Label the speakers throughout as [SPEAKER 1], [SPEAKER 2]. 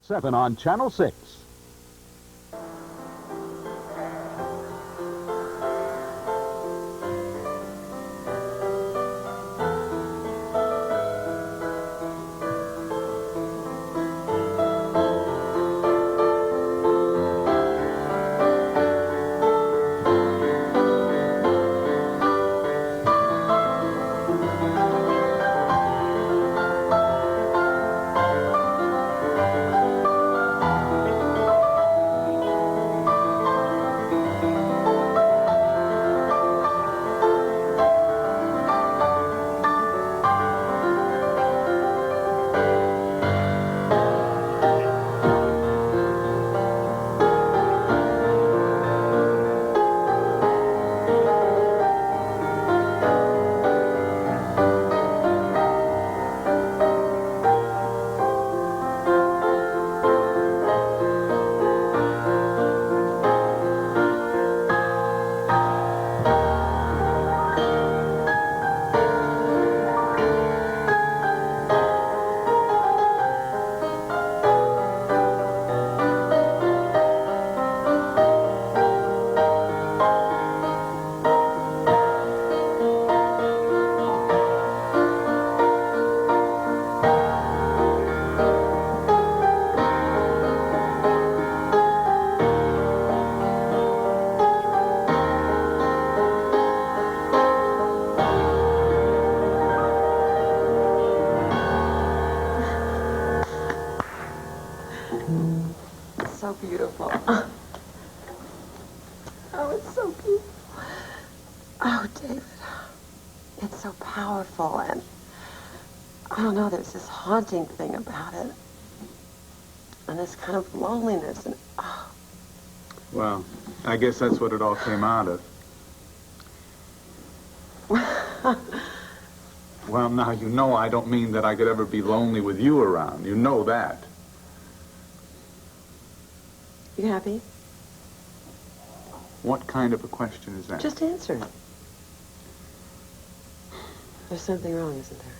[SPEAKER 1] 7 on Channel 6.
[SPEAKER 2] So beautiful. Oh, it's so beautiful. Oh, David. It's so powerful, and I don't know, there's this haunting thing about it. And this kind of loneliness, and oh.
[SPEAKER 3] Well, I guess that's what it all came out of. Well, now, you know I don't mean that I could ever be lonely with you around. You know that.
[SPEAKER 2] You happy?
[SPEAKER 3] What kind of a question is that?
[SPEAKER 2] Just answer it. There's something wrong, isn't there?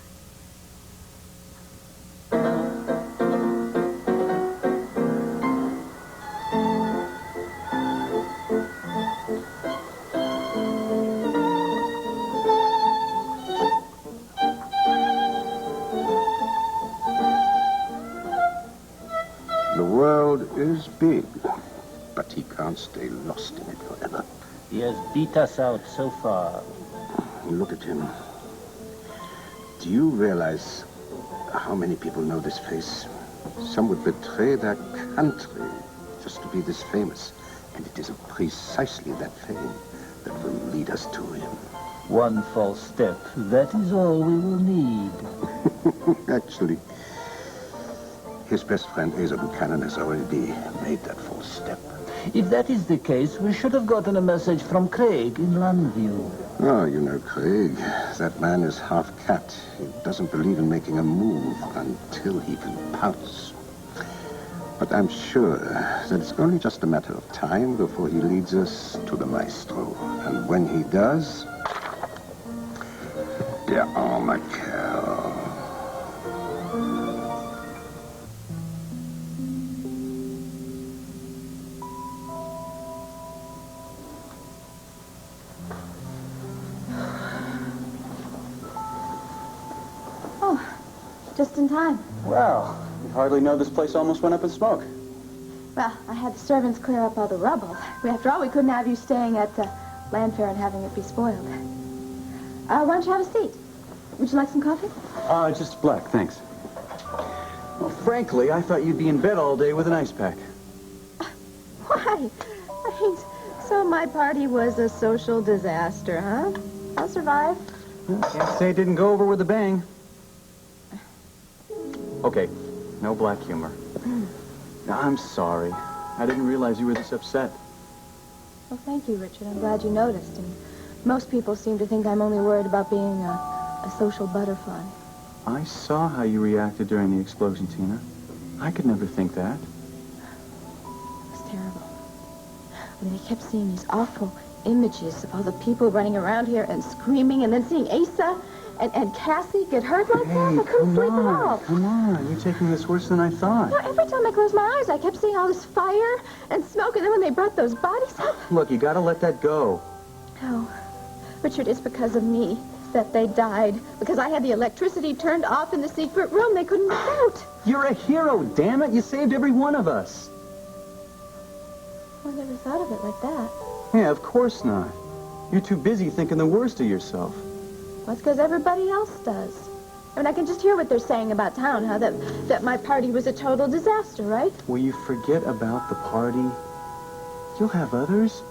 [SPEAKER 4] The world is big, but he can't stay lost in it forever.
[SPEAKER 5] He has beat us out so far.
[SPEAKER 4] Look at him. Do you realize how many people know this face? Some would betray their country just to be this famous. And it is precisely that fame that will lead us to him.
[SPEAKER 5] One false step, that is all we will need.
[SPEAKER 4] Actually, his best friend, Asa Buchanan, has already made that false step.
[SPEAKER 5] If that is the case, we should have gotten a message from Craig in Llanview.
[SPEAKER 4] Oh, you know Craig. That man is half cat. He doesn't believe in making a move until he can pounce. But I'm sure that it's only just a matter of time before he leads us to the maestro. And when he does, der arme Kerl.
[SPEAKER 6] Just in time.
[SPEAKER 7] Well, you hardly know this place almost went up in smoke.
[SPEAKER 6] Well, I had the servants clear up all the rubble. After all, we couldn't have you staying at the land fair and having it be spoiled. Why don't you have a seat? Would you like some coffee?
[SPEAKER 7] Just black, thanks. Well, frankly, I thought you'd be in bed all day with an ice pack.
[SPEAKER 6] Why? I mean, so my party was a social disaster, huh? I'll survive.
[SPEAKER 7] Can't say it didn't go over with a bang. Okay, no black humor. No, I'm sorry. I didn't realize you were this upset.
[SPEAKER 6] Well, thank you, Richard. I'm glad you noticed. And most people seem to think I'm only worried about being a social butterfly.
[SPEAKER 7] I saw how you reacted during the explosion, Tina. I could never think that.
[SPEAKER 6] It was terrible. I mean, I kept seeing these awful images of all the people running around here and screaming, and then seeing Asa and Cassie get hurt like that? I couldn't sleep at all.
[SPEAKER 7] Come on. You're taking this worse than I thought.
[SPEAKER 6] You know, every time I closed my eyes, I kept seeing all this fire and smoke, and then when they brought those bodies up...
[SPEAKER 7] Look, you gotta let that go.
[SPEAKER 6] No, Richard, it's because of me that they died. Because I had the electricity turned off in the secret room. They couldn't get out.
[SPEAKER 7] You're a hero, damn it. You saved every one of us.
[SPEAKER 6] I never thought of it like that.
[SPEAKER 7] Yeah, of course not. You're too busy thinking the worst of yourself.
[SPEAKER 6] Well, it's because everybody else does. I mean, I can just hear what they're saying about town, how that my party was a total disaster, right?
[SPEAKER 7] Will you forget about the party? You'll have others.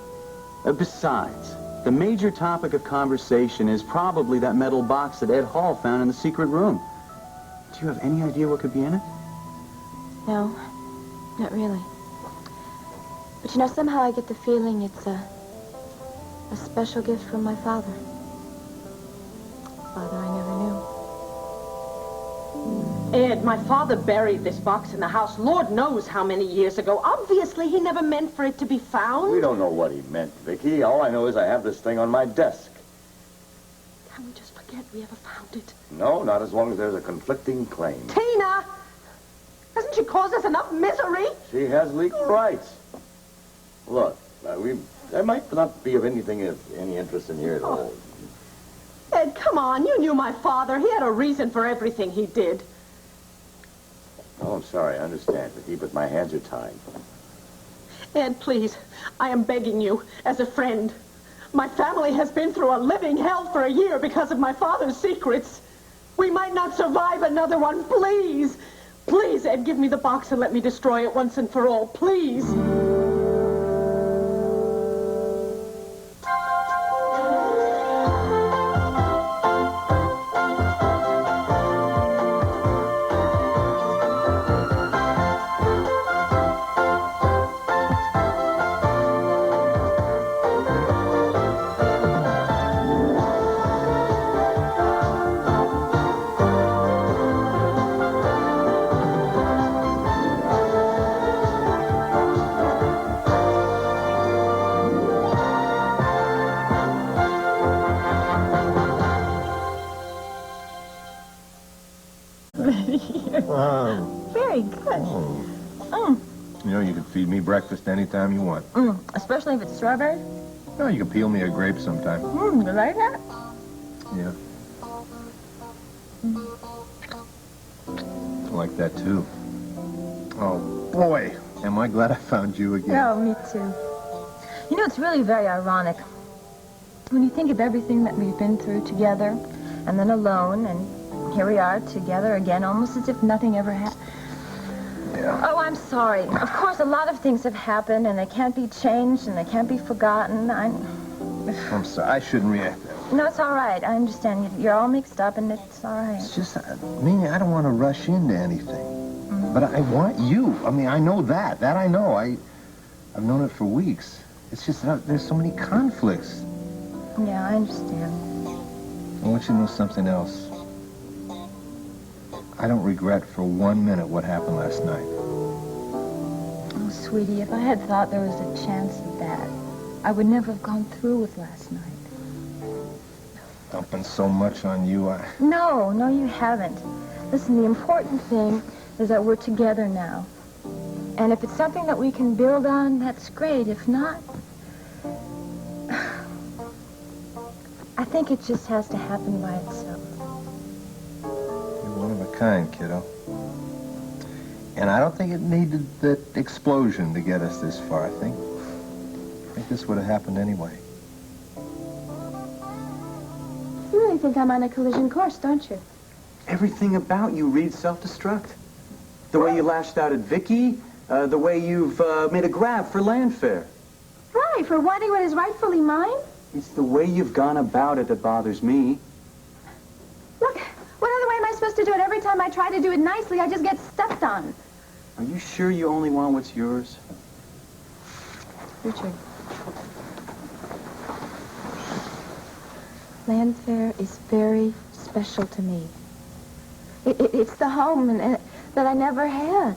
[SPEAKER 7] Besides, the major topic of conversation is probably that metal box that Ed Hall found in the secret room. Do you have any idea what could be in it?
[SPEAKER 6] No, not really. But you know, somehow I get the feeling it's a special gift from my father. Father I never knew.
[SPEAKER 2] Ed, my father buried this box in the house Lord knows how many years ago. Obviously, he never meant for it to be found.
[SPEAKER 1] We don't know what he meant, Vicky. All I know is I have this thing on my desk.
[SPEAKER 2] Can we just forget we ever found it?
[SPEAKER 1] No, not as long as there's a conflicting claim.
[SPEAKER 2] Tina! Hasn't she caused us enough misery?
[SPEAKER 1] She has legal rights. Look, there might not be of any interest in here at all.
[SPEAKER 2] Ed, come on. You knew my father. He had a reason for everything he did.
[SPEAKER 1] Oh, I'm sorry. I understand, Vicky, but my hands are tied.
[SPEAKER 2] Ed, please. I am begging you, as a friend. My family has been through a living hell for a year because of my father's secrets. We might not survive another one. Please. Please, Ed, give me the box and let me destroy it once and for all. Please.
[SPEAKER 8] Very good.
[SPEAKER 9] You know, you can feed me breakfast anytime you want.
[SPEAKER 8] Especially if it's strawberry.
[SPEAKER 9] No, you can peel me a grape sometime.
[SPEAKER 8] You like that?
[SPEAKER 9] Yeah. I like that, too. Oh, boy. Am I glad I found you again.
[SPEAKER 8] Oh, me too. You know, it's really very ironic. When you think of everything that we've been through together, and then alone, and here we are together again, almost as if nothing ever happened.
[SPEAKER 9] Yeah.
[SPEAKER 8] Oh, I'm sorry. Of course, a lot of things have happened, and they can't be changed, and they can't be forgotten.
[SPEAKER 9] I'm sorry. I shouldn't react that way.
[SPEAKER 8] No, it's all right. I understand. You're all mixed up, and it's all right.
[SPEAKER 9] It's just, Mimi, I don't want to rush into anything. But I want you. I mean, I know that. That I know. I've known it for weeks. It's just that there's so many conflicts.
[SPEAKER 8] Yeah, I understand.
[SPEAKER 9] I want you to know something else. I don't regret for 1 minute what happened last night.
[SPEAKER 8] Oh, sweetie, if I had thought there was a chance of that, I would never have gone through with last night.
[SPEAKER 9] Dumping so much on you,
[SPEAKER 8] No, you haven't. Listen, the important thing is that we're together now. And if it's something that we can build on, that's great. If not, I think it just has to happen by itself.
[SPEAKER 9] You're one of a kind, kiddo. And I don't think it needed that explosion to get us this far. I think this would have happened anyway.
[SPEAKER 6] You really think I'm on a collision course, don't you?
[SPEAKER 7] Everything about you reads self-destruct. The way you lashed out at Vicky, the way you've made a grab for Llanview.
[SPEAKER 6] Right, for wanting what is rightfully mine?
[SPEAKER 7] It's the way you've gone about it that bothers me.
[SPEAKER 6] Look, what other way am I supposed to do it? Every time I try to do it nicely, I just get stepped on.
[SPEAKER 7] Are you sure you only want what's yours?
[SPEAKER 6] Richard. Llanview is very special to me. It's the home that I never had.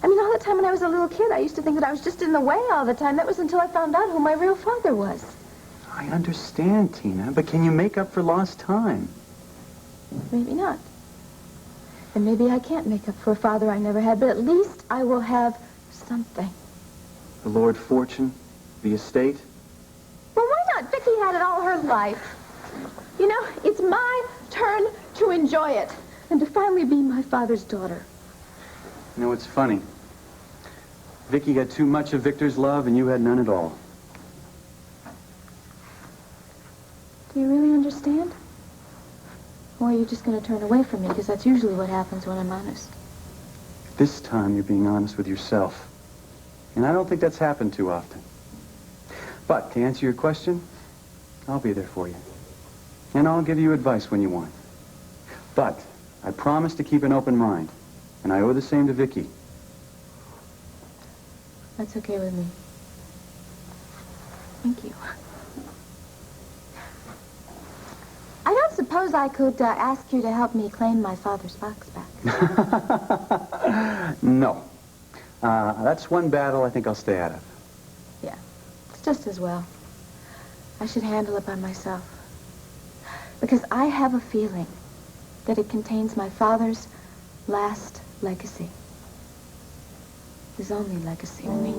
[SPEAKER 6] I mean, all the time when I was a little kid, I used to think that I was just in the way all the time. That was until I found out who my real father was.
[SPEAKER 7] I understand, Tina, but can you make up for lost time?
[SPEAKER 6] Maybe not. And maybe I can't make up for a father I never had, but at least I will have something.
[SPEAKER 7] The Lord Fortune? The estate?
[SPEAKER 6] Well, why not? Vicky had it all her life. You know, it's my turn to enjoy it and to finally be my father's daughter.
[SPEAKER 7] You know, it's funny. Vicky had too much of Victor's love and you had none at all.
[SPEAKER 6] Do you really understand? Or are you just going to turn away from me? Because that's usually what happens when I'm honest.
[SPEAKER 7] This time you're being honest with yourself. And I don't think that's happened too often. But to answer your question, I'll be there for you. And I'll give you advice when you want. But I promise to keep an open mind. And I owe the same to Vicky.
[SPEAKER 6] That's okay with me. Thank you. I don't suppose I could ask you to help me claim my father's box back.
[SPEAKER 7] No. That's one battle I think I'll stay out of.
[SPEAKER 6] Yeah, it's just as well. I should handle it by myself. Because I have a feeling that it contains my father's last legacy. His only legacy to me.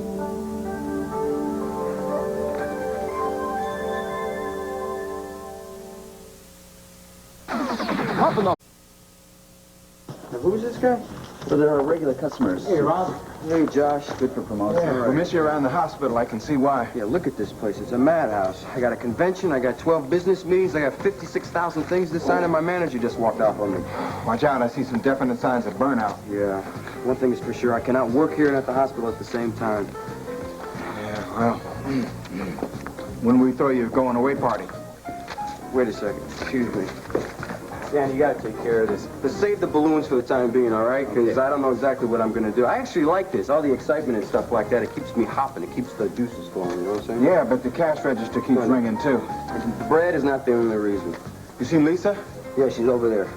[SPEAKER 7] Who's this guy? So they're our regular customers.
[SPEAKER 10] Hey, Rob.
[SPEAKER 7] Hey, Josh. Good for promotion.
[SPEAKER 10] Yeah, we miss you around the hospital. I can see why.
[SPEAKER 11] Yeah, look at this place. It's a madhouse. I got a convention. I got 12 business meetings. I got 56,000 things to sign, and my manager just walked off on me.
[SPEAKER 10] Watch out. I see some definite signs of burnout.
[SPEAKER 11] Yeah. One thing is for sure. I cannot work here and at the hospital at the same time.
[SPEAKER 10] Yeah, well, when we throw you a going-away party.
[SPEAKER 11] Wait a second. Excuse me. Dan, you gotta take care of this. But save the balloons for the time being, all right? Because I don't know exactly what I'm gonna do. I actually like this. All the excitement and stuff like that. It keeps me hopping. It keeps the juices flowing, you know what I'm saying?
[SPEAKER 10] Yeah, but the cash register keeps ringing, too.
[SPEAKER 11] The bread is not the only reason.
[SPEAKER 10] You seen Lisa?
[SPEAKER 11] Yeah, she's over there.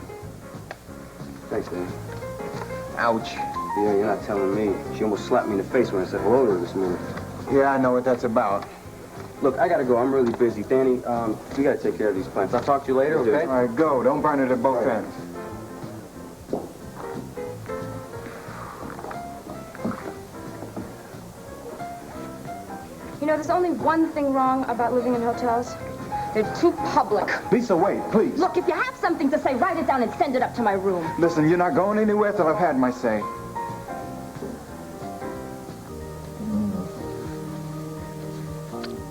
[SPEAKER 11] Thanks, Dan.
[SPEAKER 10] Ouch.
[SPEAKER 11] Yeah, you're not telling me. She almost slapped me in the face when I said hello to her this morning.
[SPEAKER 10] Yeah, I know what that's about.
[SPEAKER 11] Look, I gotta go. I'm really busy. Danny, we gotta take care of these plants. I'll talk to you later, okay?
[SPEAKER 10] All right, go. Don't burn it at both ends.
[SPEAKER 8] You know, there's only one thing wrong about living in hotels. They're too public.
[SPEAKER 10] Lisa, wait, please.
[SPEAKER 8] Look, if you have something to say, write it down and send it up to my room.
[SPEAKER 10] Listen, you're not going anywhere till I've had my say.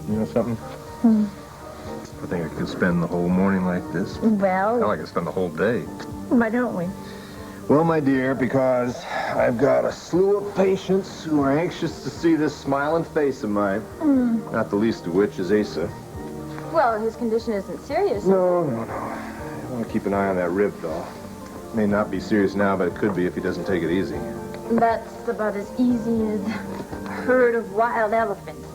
[SPEAKER 9] You know something? I think I could spend the whole morning like this.
[SPEAKER 6] Well,
[SPEAKER 9] Hell, I could spend the whole day.
[SPEAKER 6] why don't we?
[SPEAKER 9] Well, my dear, because I've got a slew of patients who are anxious to see this smiling face of mine. Not the least of which is Asa.
[SPEAKER 8] Well, his condition isn't serious.
[SPEAKER 9] No. I want to keep an eye on that rib, though. May not be serious now, but it could be if he doesn't take it easy.
[SPEAKER 8] That's about as easy as a herd of wild elephants.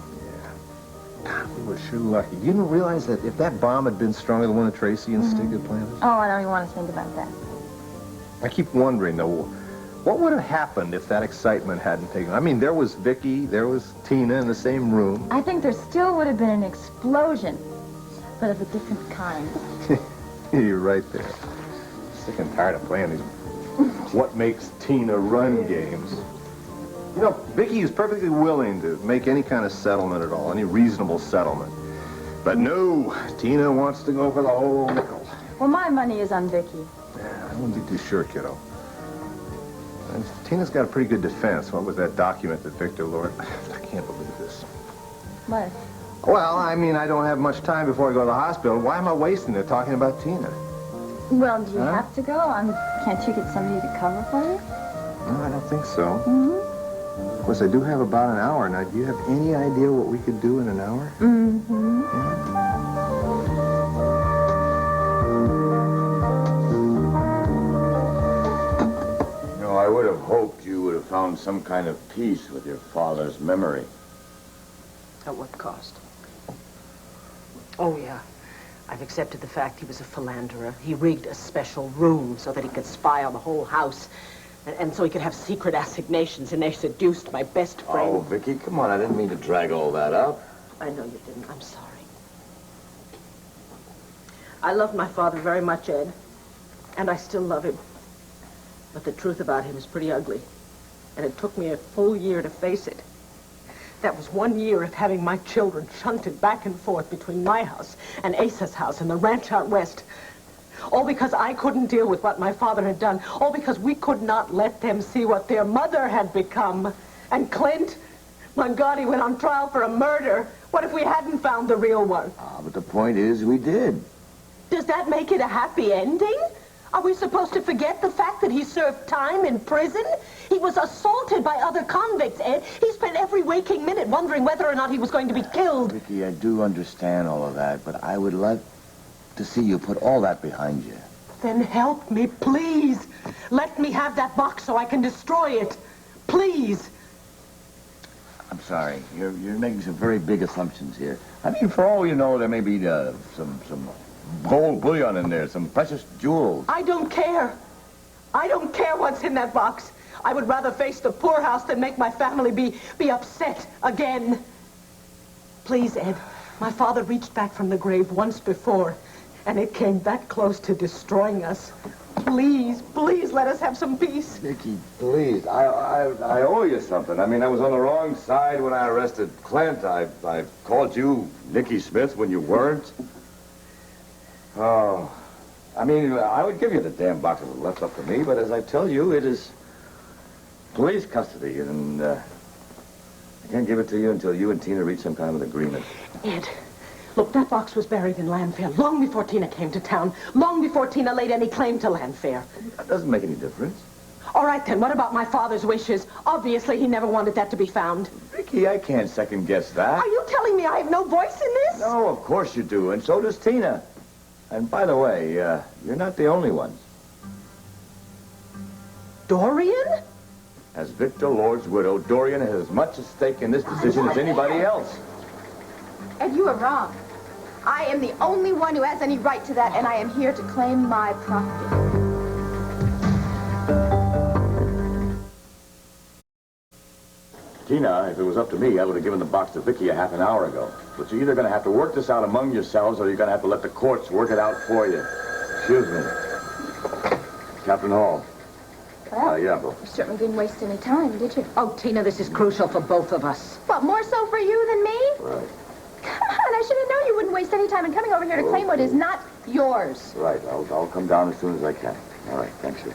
[SPEAKER 9] We were sure lucky. You don't realize that if that bomb had been stronger than the one that Tracy and Stig had planted?
[SPEAKER 8] Oh, I don't even want to think about that.
[SPEAKER 9] I keep wondering, though, what would have happened if that excitement hadn't taken... I mean, there was Vicky, there was Tina in the same room.
[SPEAKER 8] I think there still would have been an explosion, but of a different kind.
[SPEAKER 9] You're right there. Sick and tired of playing these what makes Tina run games. You know, Vicky is perfectly willing to make any kind of settlement at all, any reasonable settlement. But no, Tina wants to go for the whole nickel.
[SPEAKER 8] Well, my money is on Vicky.
[SPEAKER 9] I wouldn't be too sure, kiddo. And Tina's got a pretty good defense. What was that document that Victor Lord... I can't believe this.
[SPEAKER 8] What?
[SPEAKER 9] Well, I mean, I don't have much time before I go to the hospital. Why am I wasting it talking about Tina?
[SPEAKER 8] Well, do you have to go? Can't you get somebody to cover for you?
[SPEAKER 9] No, I don't think so. Of course, I do have about an hour. Now, do you have any idea what we could do in an hour?
[SPEAKER 1] You know, I would have hoped you would have found some kind of peace with your father's memory.
[SPEAKER 12] At what cost? Oh, yeah. I've accepted the fact he was a philanderer. He rigged a special room so that he could spy on the whole house. And so he could have secret assignations, and they seduced my best friend.
[SPEAKER 1] Oh, Vicky, come on. I didn't mean to drag all that up.
[SPEAKER 12] I know you didn't. I'm sorry. I love my father very much, Ed. And I still love him. But the truth about him is pretty ugly. And it took me a full year to face it. That was 1 year of having my children shunted back and forth between my house and Asa's house and the ranch out west. All because I couldn't deal with what my father had done. All because we could not let them see what their mother had become. And Clint, my God, he went on trial for a murder. What if we hadn't found the real one?
[SPEAKER 1] But the point is, we did.
[SPEAKER 12] Does that make it a happy ending? Are we supposed to forget the fact that he served time in prison? He was assaulted by other convicts, Ed. He spent every waking minute wondering whether or not he was going to be killed.
[SPEAKER 1] Vicky, I do understand all of that, but I would like to see you put all that behind you.
[SPEAKER 12] Then help me, please. Let me have that box so I can destroy it. Please.
[SPEAKER 1] I'm sorry. You're making some very big assumptions here. I mean, for all you know, there may be some gold bullion in there, some precious jewels.
[SPEAKER 12] I don't care. I don't care what's in that box. I would rather face the poorhouse than make my family be upset again. Please, Ed. My father reached back from the grave once before, and it came that close to destroying us. Please, please let us have some peace.
[SPEAKER 1] Vicky, please. I owe you something. I mean, I was on the wrong side when I arrested Clint. I called you Nicky Smith when you weren't. Oh, I mean, I would give you the damn box if it was left up to me, but as I tell you, it is police custody, and I can't give it to you until you and Tina reach some kind of an agreement.
[SPEAKER 12] Ed, look, that box was buried in Llanview long before Tina came to town, long before Tina laid any claim to Llanview.
[SPEAKER 1] That doesn't make any difference.
[SPEAKER 12] All right, then, what about my father's wishes? Obviously, he never wanted that to be found.
[SPEAKER 1] Vicky, I can't second-guess that.
[SPEAKER 12] Are you telling me I have no voice in this?
[SPEAKER 1] No, of course you do, and so does Tina. And by the way, you're not the only ones.
[SPEAKER 12] Dorian?
[SPEAKER 1] As Victor Lord's widow, Dorian has as much at stake in this decision as anybody else.
[SPEAKER 6] And you are wrong. I am the only one who has any right to that, and I am here to claim my property.
[SPEAKER 1] Tina, if it was up to me, I would have given the box to Vicky a half an hour ago. But you're either going to have to work this out among yourselves, or you're going to have to let the courts work it out for you. Excuse me. Captain Hall.
[SPEAKER 6] Well,
[SPEAKER 1] yeah, Bill.
[SPEAKER 6] you certainly didn't waste any time, did you?
[SPEAKER 12] Oh, Tina, this is crucial for both of us.
[SPEAKER 6] What, more so for you than me?
[SPEAKER 1] Right.
[SPEAKER 6] Come on, I should have known you wouldn't waste any time in coming over here to claim what is not yours.
[SPEAKER 1] Right. I'll come down as soon as I can. All right. Thanks, you.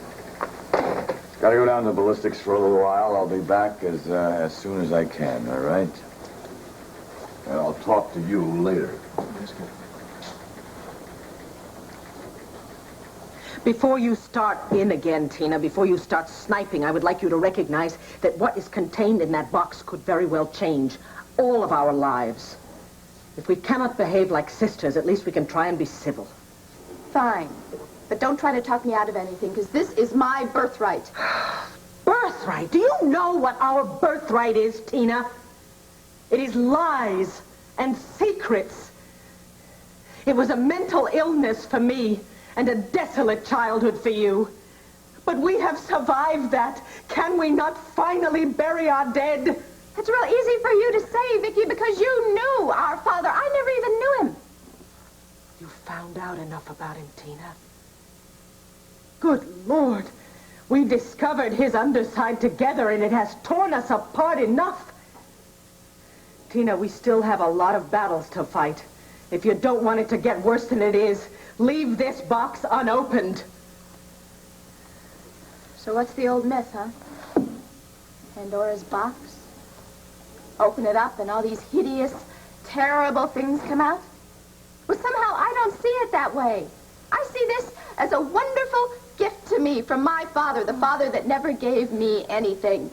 [SPEAKER 1] Gotta go down to ballistics for a little while. I'll be back as soon as I can, all right? And I'll talk to you later.
[SPEAKER 12] Before you start in again, Tina, before you start sniping, I would like you to recognize that what is contained in that box could very well change all of our lives. If we cannot behave like sisters, at least we can try and be civil.
[SPEAKER 6] Fine. But don't try to talk me out of anything, because this is my birthright.
[SPEAKER 12] Birthright? Do you know what our birthright is, Tina? It is lies and secrets. It was a mental illness for me and a desolate childhood for you. But we have survived that. Can we not finally bury our dead?
[SPEAKER 6] It's real easy for you to say, Vicky, because you knew our father. I never even knew him.
[SPEAKER 12] You found out enough about him, Tina. Good Lord. We discovered his underside together, and it has torn us apart enough. Tina, we still have a lot of battles to fight. If you don't want it to get worse than it is, leave this box unopened.
[SPEAKER 6] So what's the old myth, huh? Pandora's box? Open it up and all these hideous, terrible things come out? Well, somehow I don't see it that way. I see this as a wonderful gift to me from my father, the father that never gave me anything.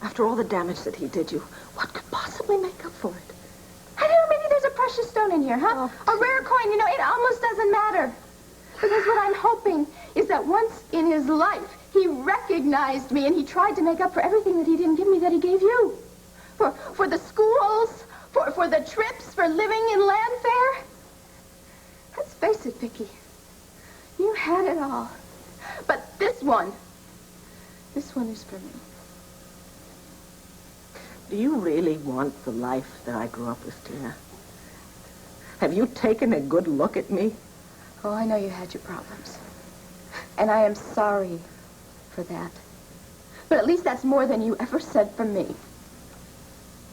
[SPEAKER 12] After all the damage that he did you, what could possibly make up for it?
[SPEAKER 6] I don't know, maybe there's a precious stone in here, huh? A rare coin, it almost doesn't matter. Because what I'm hoping is that once in his life, he recognized me and he tried to make up for everything that he didn't give me that he gave you. For the schools, for the trips, for living in Llanview. Let's face it, Vicky. You had it all. But this one is for me.
[SPEAKER 12] Do you really want the life that I grew up with, Tina? Have you taken a good look at me?
[SPEAKER 6] Oh, I know you had your problems. And I am sorry for that. But at least that's more than you ever said for me.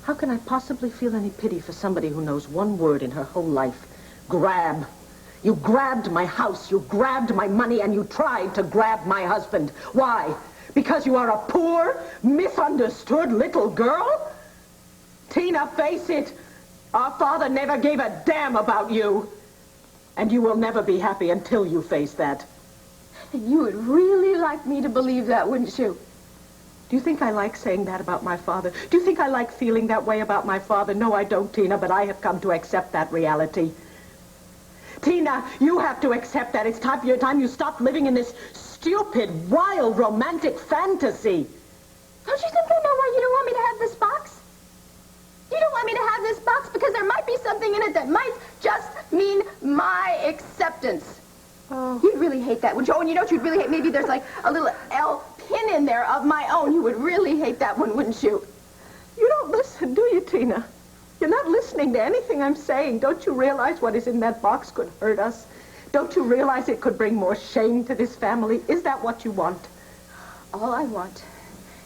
[SPEAKER 12] How can I possibly feel any pity for somebody who knows one word in her whole life? Grab. You grabbed my house, you grabbed my money, and you tried to grab my husband. Why? Because you are a poor, misunderstood little girl? Tina, face it. Our father never gave a damn about you. And you will never be happy until you face that.
[SPEAKER 6] And you would really like me to believe that, wouldn't you?
[SPEAKER 12] Do you think I like saying that about my father? Do you think I like feeling that way about my father? No, I don't, Tina, but I have come to accept that reality. Tina, you have to accept that. It's time you stop living in this stupid, wild, romantic fantasy.
[SPEAKER 6] Don't you think I know why you don't want me to have this box? You don't want me to have this box because there might be something in it that might just mean my acceptance. Oh. You'd really hate that, wouldn't you? Oh, and you know what you'd really hate? Maybe there's like a little L pin in there of my own. You would really hate that one, wouldn't you?
[SPEAKER 12] You don't listen, do you, Tina? You're not listening to anything I'm saying. Don't you realize what is in that box could hurt us? Don't you realize it could bring more shame to this family? Is that what you want?
[SPEAKER 6] All I want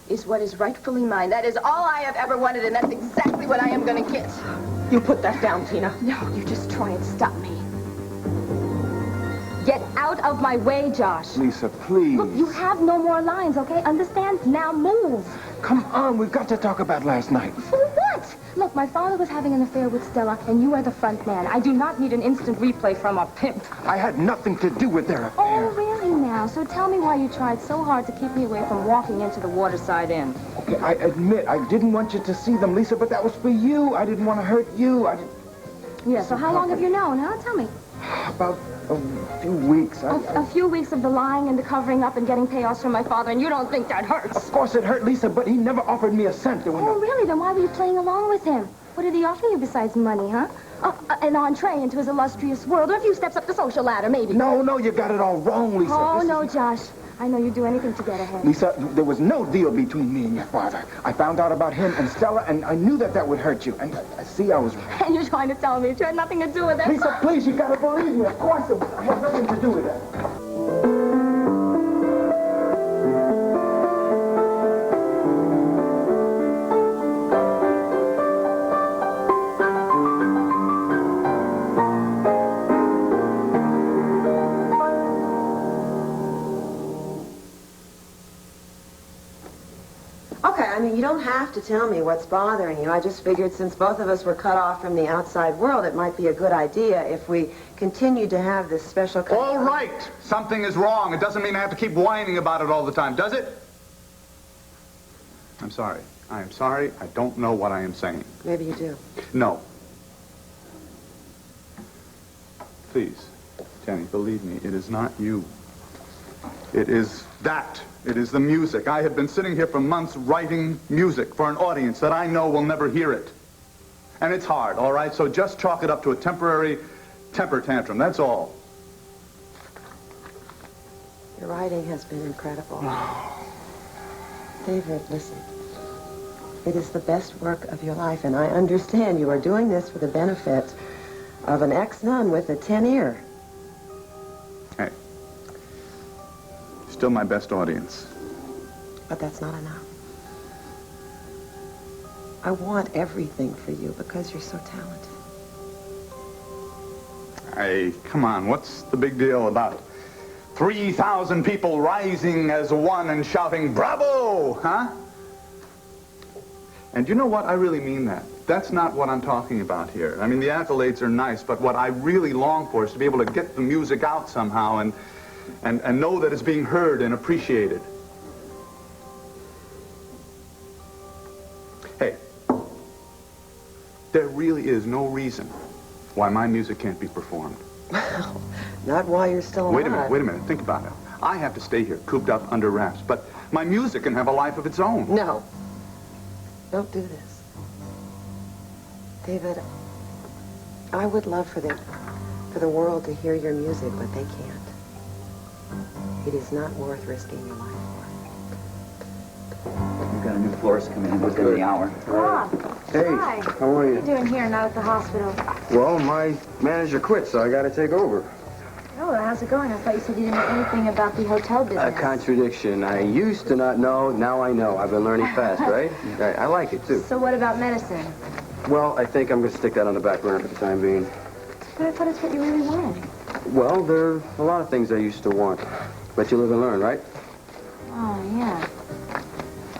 [SPEAKER 6] is what is rightfully mine. That is all I have ever wanted, and that's exactly what I am going to get.
[SPEAKER 12] You put that down, Tina.
[SPEAKER 6] No, you just try and stop me. Get out of my way, Josh.
[SPEAKER 10] Lisa, please.
[SPEAKER 6] Look, you have no more lines, okay? Understand? Now move.
[SPEAKER 10] Come on, we've got to talk about last night.
[SPEAKER 6] For what? Look, my father was having an affair with Stella, and you are the front man. I do not need an instant replay from a pimp.
[SPEAKER 10] I had nothing to do with their affair.
[SPEAKER 6] Oh, really now? So tell me why you tried so hard to keep me away from walking into the Waterside Inn.
[SPEAKER 10] Okay, I admit I didn't want you to see them, Lisa, but that was for you. I didn't want to hurt you.
[SPEAKER 6] Yeah, so how long have you known, huh? Tell me.
[SPEAKER 10] About a few weeks.
[SPEAKER 6] A few weeks of the lying and the covering up and getting payoffs from my father, and you don't think that hurts?
[SPEAKER 10] Of course it hurt, Lisa, but he never offered me a cent.
[SPEAKER 6] Oh, really? Then why were you playing along with him? What did he offer you besides money, huh? An entree into his illustrious world, or a few steps up the social ladder, maybe.
[SPEAKER 10] No, you got it all wrong, Lisa.
[SPEAKER 6] Oh, no, Josh. I know you'd do anything to get ahead.
[SPEAKER 10] Lisa, there was no deal between me and your father. I found out about him and Stella, and I knew that would hurt you. And I see I was right.
[SPEAKER 6] And you're trying to tell me it had nothing to do with it?
[SPEAKER 10] Lisa, please, you gotta believe me. Of course it had nothing to do with that.
[SPEAKER 2] You don't have to tell me what's bothering you. I just figured since both of us were cut off from the outside world, it might be a good idea if we continued to have this special...
[SPEAKER 3] All right. Something is wrong. It doesn't mean I have to keep whining about it all the time, does it? I'm sorry. I am sorry. I don't know what I am saying.
[SPEAKER 2] Maybe you do.
[SPEAKER 3] No. Please, Jenny, believe me, it is not you. It is that. It is the music. I have been sitting here for months writing music for an audience that I know will never hear it. And it's hard, all right? So just chalk it up to a temporary temper tantrum. That's all.
[SPEAKER 2] Your writing has been incredible. David, listen. It is the best work of your life, and I understand you are doing this for the benefit of an ex-nun with a 10 ear.
[SPEAKER 3] Hey. Still my best audience.
[SPEAKER 2] But that's not enough. I want everything for you because you're so talented.
[SPEAKER 3] Hey, come on, what's the big deal about 3,000 people rising as one and shouting, bravo, huh? And you know what? I really mean that. That's not what I'm talking about here. I mean, the accolades are nice, but what I really long for is to be able to get the music out somehow and know that it's being heard and appreciated. Hey, there really is no reason why my music can't be performed.
[SPEAKER 2] Well, not while you're still alive.
[SPEAKER 3] Wait a minute, think about it. I have to stay here, cooped up under wraps, but my music can have a life of its own.
[SPEAKER 2] No. Don't do this. David, I would love for the world to hear your music, but they can't. It is not worth risking your life for.
[SPEAKER 13] We've got a new florist coming in within the hour.
[SPEAKER 6] Bob.
[SPEAKER 10] Hey,
[SPEAKER 6] Hi.
[SPEAKER 10] how are you?
[SPEAKER 6] What are you doing here now at the hospital?
[SPEAKER 10] Well, my manager quit, so I got to take over.
[SPEAKER 6] Oh, how's it going? I thought you said you didn't know anything about the hotel
[SPEAKER 11] A
[SPEAKER 6] business.
[SPEAKER 11] contradiction. I used to not know, now I know. I've been learning fast, right? Right. I like it, too.
[SPEAKER 6] So what about medicine?
[SPEAKER 11] Well, I think I'm going to stick that on the back burner for the time being.
[SPEAKER 6] But I thought it's what you really wanted.
[SPEAKER 11] Well, there are a lot of things I used to want. But you live and learn, right?
[SPEAKER 6] Oh, yeah.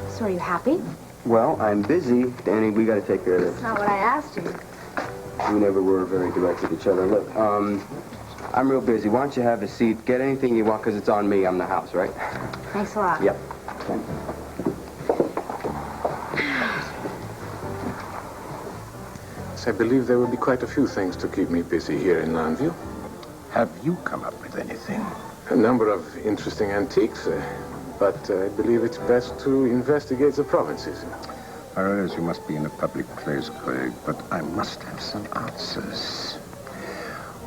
[SPEAKER 6] So are you happy?
[SPEAKER 11] Well, I'm busy. Danny, we got to take care of
[SPEAKER 6] That's
[SPEAKER 11] this.
[SPEAKER 6] not what I asked you.
[SPEAKER 11] We never were very direct with each other. Look, I'm real busy. Why don't you have a seat? Get anything you want, because it's on me. I'm the house, right?
[SPEAKER 6] Thanks a lot.
[SPEAKER 11] Yep.
[SPEAKER 14] I believe there will be quite a few things to keep me busy here in Llanview.
[SPEAKER 4] Have you come up with anything?
[SPEAKER 14] A number of interesting antiques, but I believe it's best to investigate the provinces.
[SPEAKER 4] I realize you must be in a public place, Craig, but I must have some answers.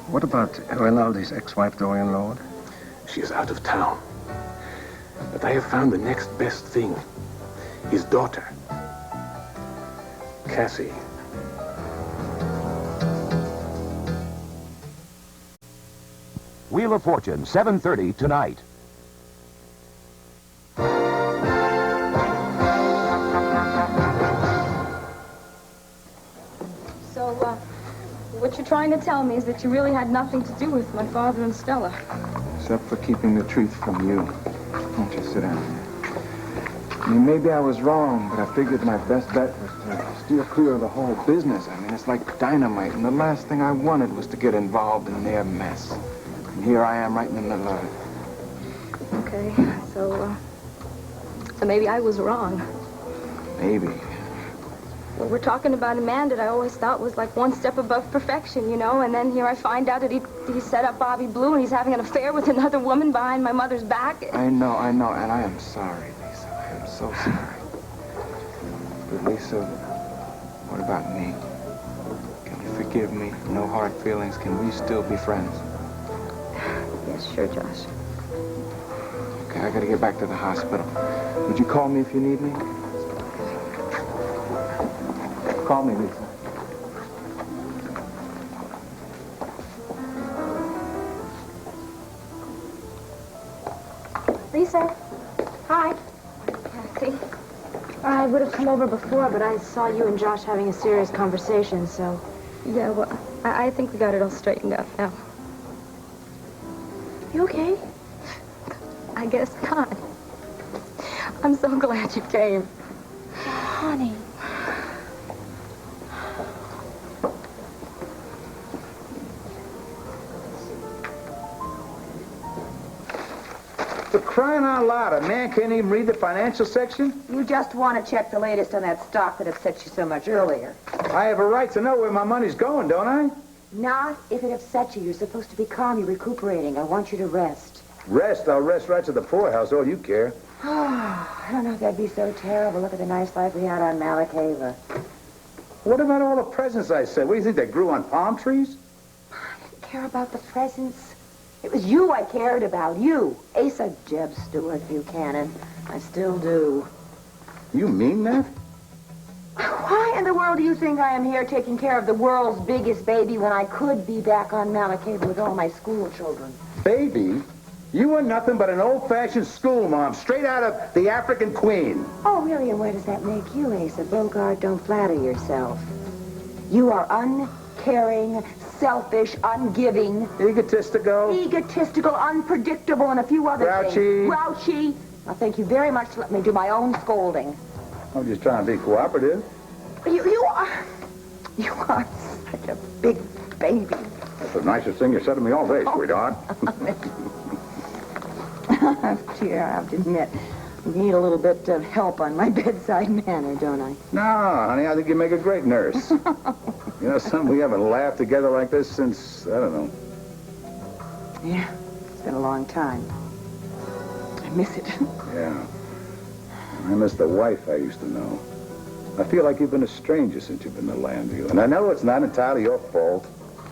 [SPEAKER 4] What about Rinaldi's ex-wife, Dorian Lord?
[SPEAKER 14] She is out of town. But I have found the next best thing. His daughter, Cassie.
[SPEAKER 15] Wheel of Fortune, 7:30 tonight.
[SPEAKER 8] So, what you're trying to tell me is that you really had nothing to do with my father and Stella.
[SPEAKER 10] Except for keeping the truth from you. Won't you sit down here? I mean, maybe I was wrong, but I figured my best bet was to steer clear of the whole business. I mean, it's like dynamite, and the last thing I wanted was to get involved in their mess. And here I am right in the middle of it.
[SPEAKER 8] Okay, so maybe I was wrong.
[SPEAKER 10] Maybe.
[SPEAKER 8] Well, we're talking about a man that I always thought was like one step above perfection, you know, and then here I find out that he set up Bobby Blue and he's having an affair with another woman behind my mother's back.
[SPEAKER 10] I know, and I am sorry, Lisa. I am so sorry. But Lisa, what about me? Can you forgive me? No hard feelings. Can we still be friends?
[SPEAKER 8] Yes, sure, Josh.
[SPEAKER 10] Okay, I gotta get back to the hospital. Would you call me if you need me? Call me, Lisa.
[SPEAKER 6] Lisa. Hi.
[SPEAKER 8] Kathy.
[SPEAKER 6] I would have come over before, but I saw you and Josh having a serious conversation, so...
[SPEAKER 8] Yeah, well, I think we got it all straightened out now.
[SPEAKER 6] You okay?
[SPEAKER 8] I guess not. I'm so glad you came.
[SPEAKER 6] Honey.
[SPEAKER 16] For crying out loud, a man can't even read the financial section?
[SPEAKER 17] You just want to check the latest on that stock that upset you so much earlier.
[SPEAKER 16] I have a right to know where my money's going, don't I?
[SPEAKER 17] Not if it upsets you. You're supposed to be calm. You're recuperating. I want you to rest.
[SPEAKER 16] Rest? I'll rest right to the poorhouse, all you care.
[SPEAKER 17] I don't know if that'd be so terrible. Look at the nice life we had on Malacava.
[SPEAKER 16] What about all the presents I said? What do you think, they grew on palm trees?
[SPEAKER 17] I didn't care about the presents. It was you I cared about. You. Asa Jeb Stewart Buchanan. I still do.
[SPEAKER 16] You mean that?
[SPEAKER 17] Why in the world do you think I am here taking care of the world's biggest baby when I could be back on Malacava with all my school children?
[SPEAKER 16] Baby? You were nothing but an old-fashioned school mom, straight out of the African Queen.
[SPEAKER 17] Oh, really? And where does that make you, Asa? Bogart, don't flatter yourself. You are uncaring, selfish, ungiving.
[SPEAKER 16] Egotistical,
[SPEAKER 17] unpredictable, and a few other
[SPEAKER 16] Grouchy.
[SPEAKER 17] things. Grouchy. Well, thank you very much. Let me do my own scolding.
[SPEAKER 16] I'm just trying to be cooperative.
[SPEAKER 17] You are such a big baby.
[SPEAKER 16] That's the nicest thing you said to me all day, sweetheart.
[SPEAKER 17] Dear, I have to admit, I need a little bit of help on my bedside manner, don't I?
[SPEAKER 16] No, honey, I think you make a great nurse. You know, son, we haven't laughed together like this since, I don't know.
[SPEAKER 17] Yeah, it's been a long time. I miss it.
[SPEAKER 16] Yeah. I miss the wife I used to know. I feel like you've been a stranger since you've been to Llanview. And I know it's not entirely your fault.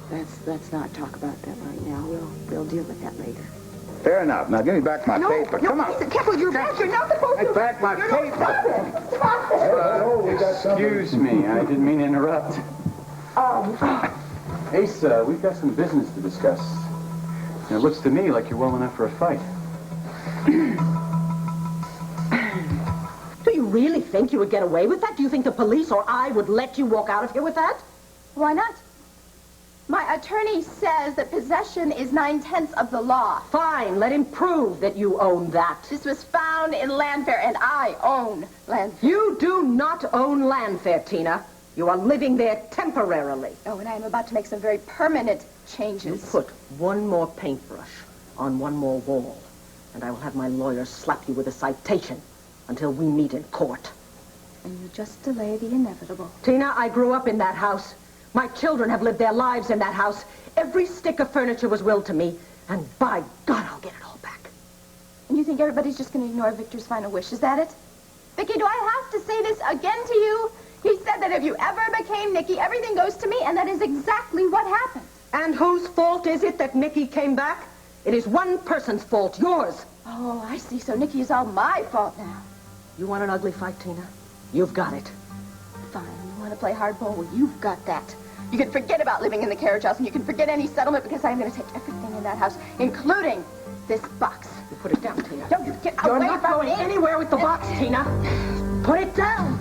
[SPEAKER 17] Let's not talk about that right now. We'll deal with that later.
[SPEAKER 16] Fair enough. Now give me back my paper. Come on.
[SPEAKER 17] Lisa, careful, you're not supposed to.
[SPEAKER 16] Get back my paper.
[SPEAKER 17] Stop it. Stop it.
[SPEAKER 16] Oh, we got something.
[SPEAKER 7] Excuse me, I didn't mean to interrupt. Ace, we've got some business to discuss. It looks to me like you're well enough for a fight.
[SPEAKER 12] Do you really think you would get away with that? Do you think the police or I would let you walk out of here with that?
[SPEAKER 6] Why not? My attorney says that possession is 9/10 of the law.
[SPEAKER 12] Fine, let him prove that you own that.
[SPEAKER 6] This was found in Llanview, and I own Llanview.
[SPEAKER 12] You do not own Llanview, Tina. You are living there temporarily.
[SPEAKER 6] Oh, and I am about to make some very permanent changes.
[SPEAKER 12] You put one more paintbrush on one more wall, and I will have my lawyer slap you with a citation until we meet in court.
[SPEAKER 6] And you just delay the inevitable.
[SPEAKER 12] Tina, I grew up in that house. My children have lived their lives in that house. Every stick of furniture was willed to me, and by God, I'll get it all back.
[SPEAKER 6] And you think everybody's just going to ignore Victor's final wish? Is that it? Vicky, do I have to say this again to you? He said that if you ever became Nicky, everything goes to me, and that is exactly what happened.
[SPEAKER 12] And whose fault is it that Nicky came back? It is one person's fault, yours.
[SPEAKER 6] Oh, I see. So Nicky is all my fault now.
[SPEAKER 12] You want an ugly fight, Tina? You've got it.
[SPEAKER 6] Fine. You want to play hardball? Well, you've got that. You can forget about living in the carriage house, and you can forget any settlement, because I'm going to take everything in that house, including this box.
[SPEAKER 12] You put it down, Tina.
[SPEAKER 6] Don't you get
[SPEAKER 12] You're
[SPEAKER 6] away
[SPEAKER 12] not
[SPEAKER 6] from
[SPEAKER 12] going
[SPEAKER 6] me.
[SPEAKER 12] anywhere with the box, Tina. Put it down.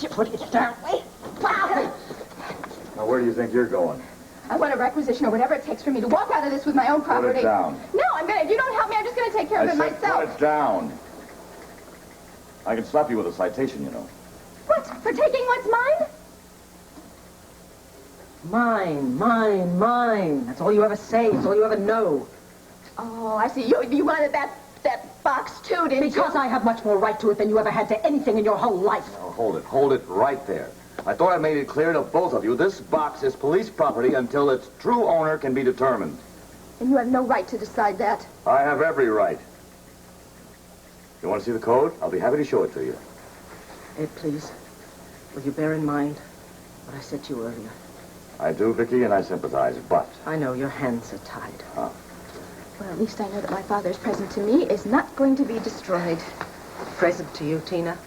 [SPEAKER 12] You put it down. Wait.
[SPEAKER 1] Now, where do you think you're going?
[SPEAKER 6] I want a requisition or whatever it takes for me to walk out of this with my own property.
[SPEAKER 1] Put it down.
[SPEAKER 6] No, I'm going to. If you don't help me, I'm just going to take care of it myself.
[SPEAKER 1] Put it down. I can slap you with a citation, you know.
[SPEAKER 6] What? For taking what's mine?
[SPEAKER 12] Mine, mine, mine. That's all you ever say. It's all you ever know.
[SPEAKER 6] Oh, I see. You wanted that box too, didn't you?
[SPEAKER 12] Because I have much more right to it than you ever had to anything in your whole life.
[SPEAKER 1] Now, hold it right there. I thought I made it clear to both of you, this box is police property until its true owner can be determined.
[SPEAKER 6] And you have no right to decide that.
[SPEAKER 1] I have every right. You want to see the code? I'll be happy to show it to you.
[SPEAKER 12] Ed, please, will you bear in mind what I said to you earlier?
[SPEAKER 1] I do, Vicky, and I sympathize, but...
[SPEAKER 12] I know your hands are tied.
[SPEAKER 1] Huh.
[SPEAKER 6] Well, at least I know that my father's present to me is not going to be destroyed.
[SPEAKER 12] A present to you, Tina.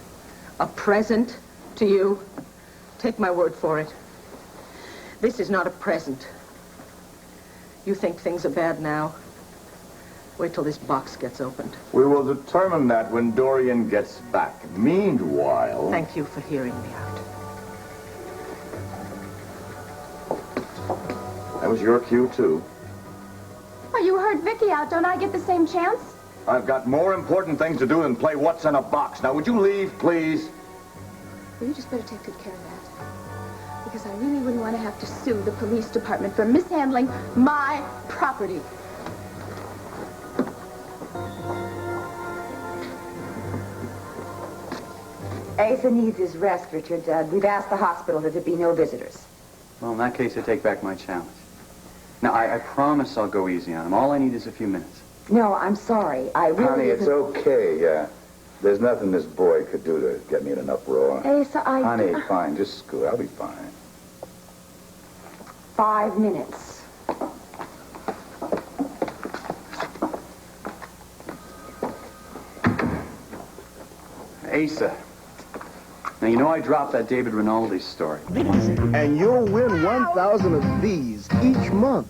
[SPEAKER 12] A present to you. Take my word for it. This is not a present. You think things are bad now? Wait till this box gets opened.
[SPEAKER 1] We will determine that when Dorian gets back. Meanwhile...
[SPEAKER 12] Thank you for hearing me out.
[SPEAKER 1] That was your cue, too.
[SPEAKER 6] Well, you heard Vicky out. Don't I get the same chance?
[SPEAKER 1] I've got more important things to do than play what's in a box. Now, would you leave, please?
[SPEAKER 6] Well, you just better take good care of that. Because I really wouldn't want to have to sue the police department for mishandling my property.
[SPEAKER 17] Asa needs his rest, Richard. We've asked the hospital that there be no visitors.
[SPEAKER 7] Well, in that case, I take back my challenge. Now, I promise I'll go easy on him. All I need is a few minutes.
[SPEAKER 17] No, I'm sorry. I really...
[SPEAKER 16] Honey, it's okay. There's nothing this boy could do to get me in an uproar.
[SPEAKER 17] Asa,
[SPEAKER 16] Honey, fine. Just scoot. I'll be fine.
[SPEAKER 17] 5 minutes.
[SPEAKER 7] Asa. Now, you know I dropped that David Rinaldi story.
[SPEAKER 18] And you'll win 1,000 of these each month.